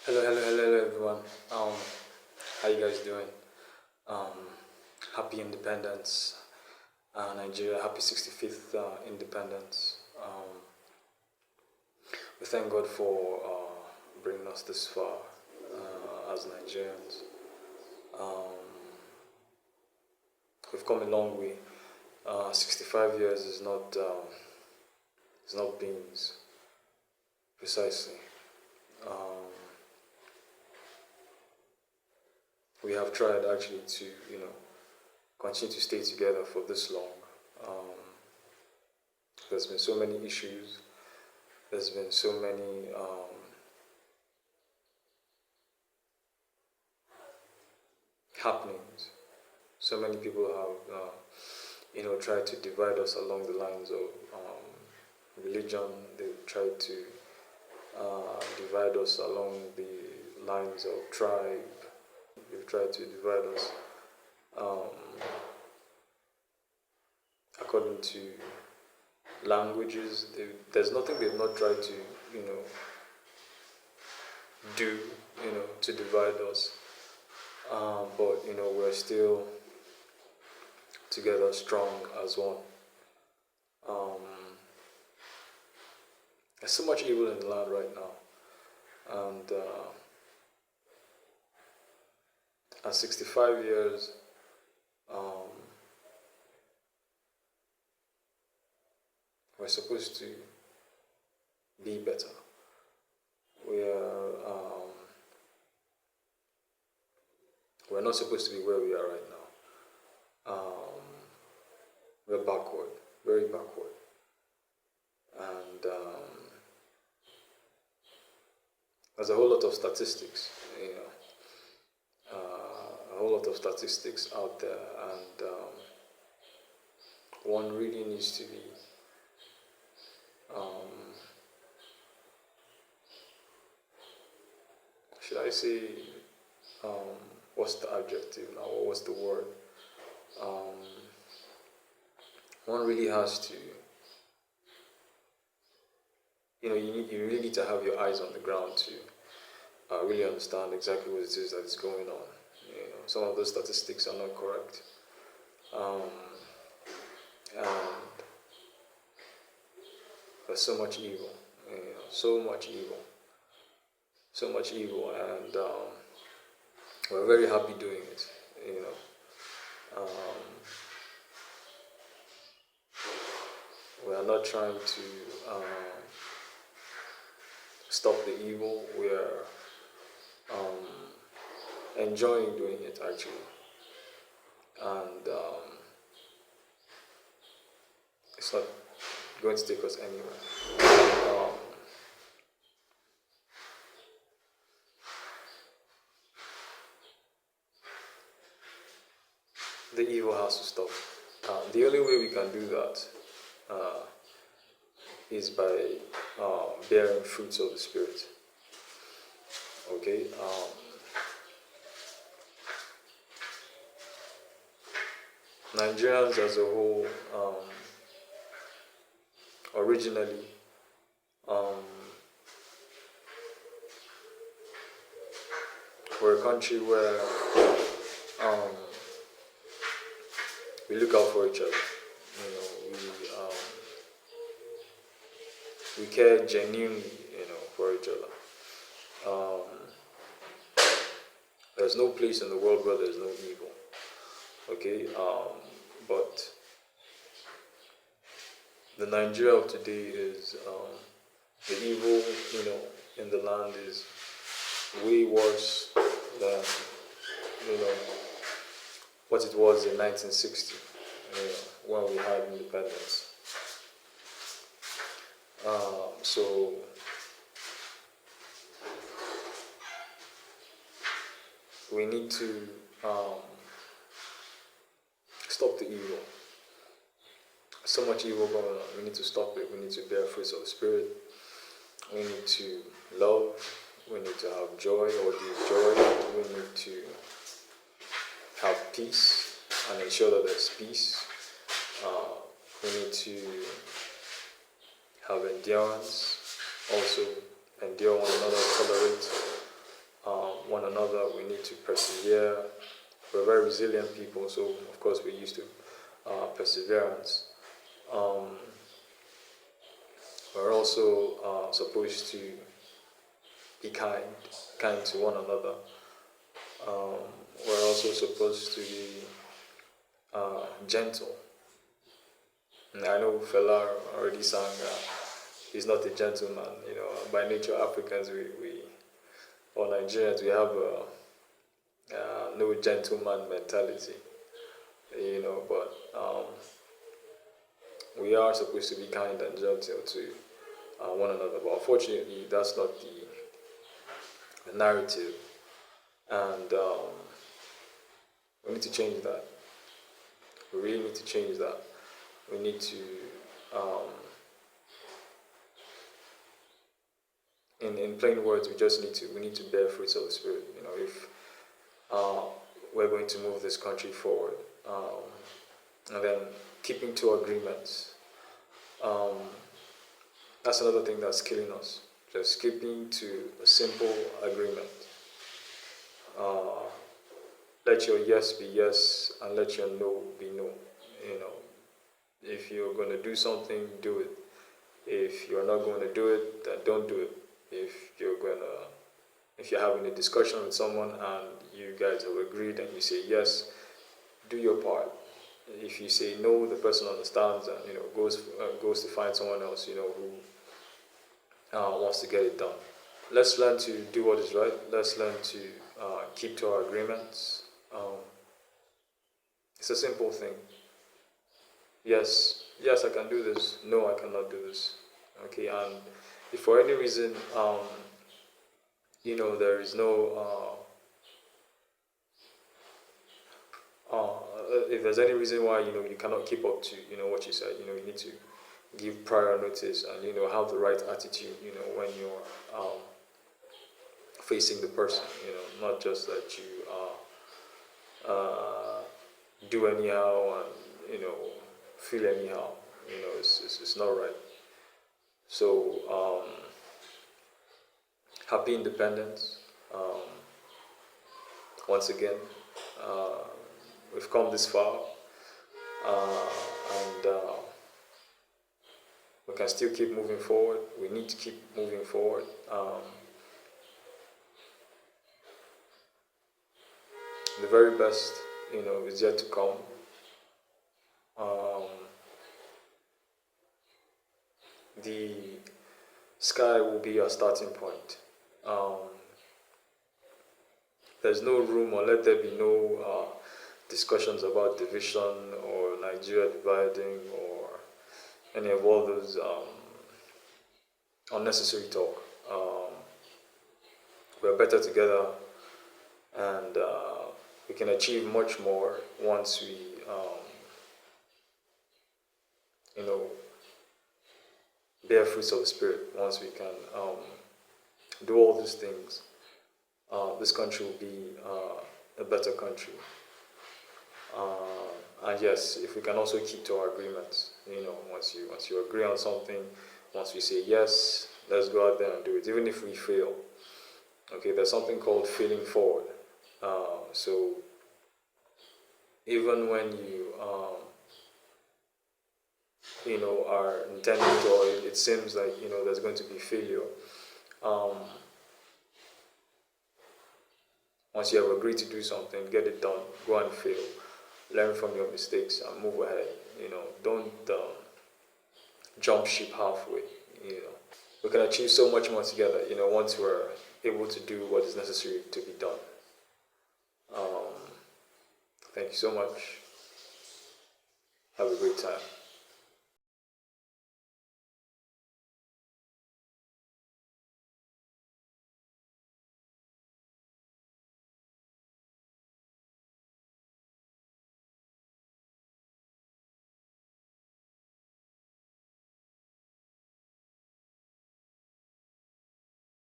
Hello, everyone. How you guys doing? Um, Happy Independence, Nigeria. Happy 65th Independence. We thank God for bringing us this far as Nigerians. We've come a long way. 65 years is not beans, precisely. We have tried actually to, continue to stay together for this long. There's been so many issues. There's been so many happenings. So many people have, tried to divide us along the lines of religion. They've tried to divide us along the lines of tribe. They've tried to divide us according to languages. There's nothing they've not tried to, do, to divide us. But we're still together, strong as one. There's so much evil in the land right now, and at 65 years, we're supposed to be better. We're not supposed to be where we are right now. We're backward, very backward, and there's a whole lot of statistics, a whole lot of statistics out there, and one really needs to be should I say, what's the adjective now, or what's the word? One really has to, you really need to have your eyes on the ground to really understand exactly what it is that is going on. Some of those statistics are not correct. And there's so much evil, so much evil, and we're very happy doing it, we are not trying to stop the evil. We are enjoying doing it, actually, and it's not going to take us anywhere. The evil has to stop. The only way we can do that is by bearing fruits of the Spirit. Okay? Nigerians as a whole, originally, we're a country where we look out for each other. We care genuinely, for each other. There's no place in the world where there's no evil. Okay, but the Nigeria of today is the evil, in the land is way worse than what it was in 1960, when we had independence. So we need to stop the evil. So much evil going on. We need to stop it. We need to bear fruits of the Spirit. We need to love. We need to have joy or give joy. We need to have peace and ensure that there's peace. We need to have endurance, also endure one another, tolerate one another. We need to persevere. We're very resilient people, so of course we're used to perseverance. Um, we're also supposed to be kind to one another. We're also supposed to be gentle. And I know Fela already sang, he's not a gentleman. By nature, Africans, or Nigerians, we have no gentleman mentality. But we are supposed to be kind and gentle to one another. But unfortunately, that's not the narrative, and we need to change that. We really need to change that. We need to, in plain words, we need to bear fruits of the Spirit. If we're going to move this country forward, and then keeping to agreements. That's another thing that's killing us. Just keeping to a simple agreement. Let your yes be yes, and let your no be no. If you're going to do something, do it. If you're not going to do it, then don't do it. If you're having a discussion with someone and you guys have agreed and you say yes, do your part. If you say no, the person understands and goes to find someone else who wants to get it done. Let's learn to do what is right. Let's learn to keep to our agreements. It's a simple thing. Yes, I can do this. No, I cannot do this. Okay, and if for any reason, there is no, if there's any reason why you cannot keep up to what you said, you need to give prior notice and have the right attitude, when you're facing the person, not just that you do anyhow and feel anyhow. It's not right. So happy independence. Once again, we've come this far, and we can still keep moving forward. We need to keep moving forward. The very best, is yet to come. The sky will be our starting point. There's no room, or let there be no discussions about division or Nigeria dividing or any of all those unnecessary talk. We're better together, and we can achieve much more once we, bear fruits of the Spirit. Once we can do all these things, this country will be a better country. And yes, if we can also keep to our agreements, once you agree on something, once we say yes, let's go out there and do it, even if we fail. Okay, there's something called failing forward. So even when you are intending to, or it seems like there's going to be failure, once you have agreed to do something, get it done, go and fail, learn from your mistakes and move ahead. Don't jump ship halfway. We can achieve so much more together, once we're able to do what is necessary to be done. Thank you so much. Have a great time.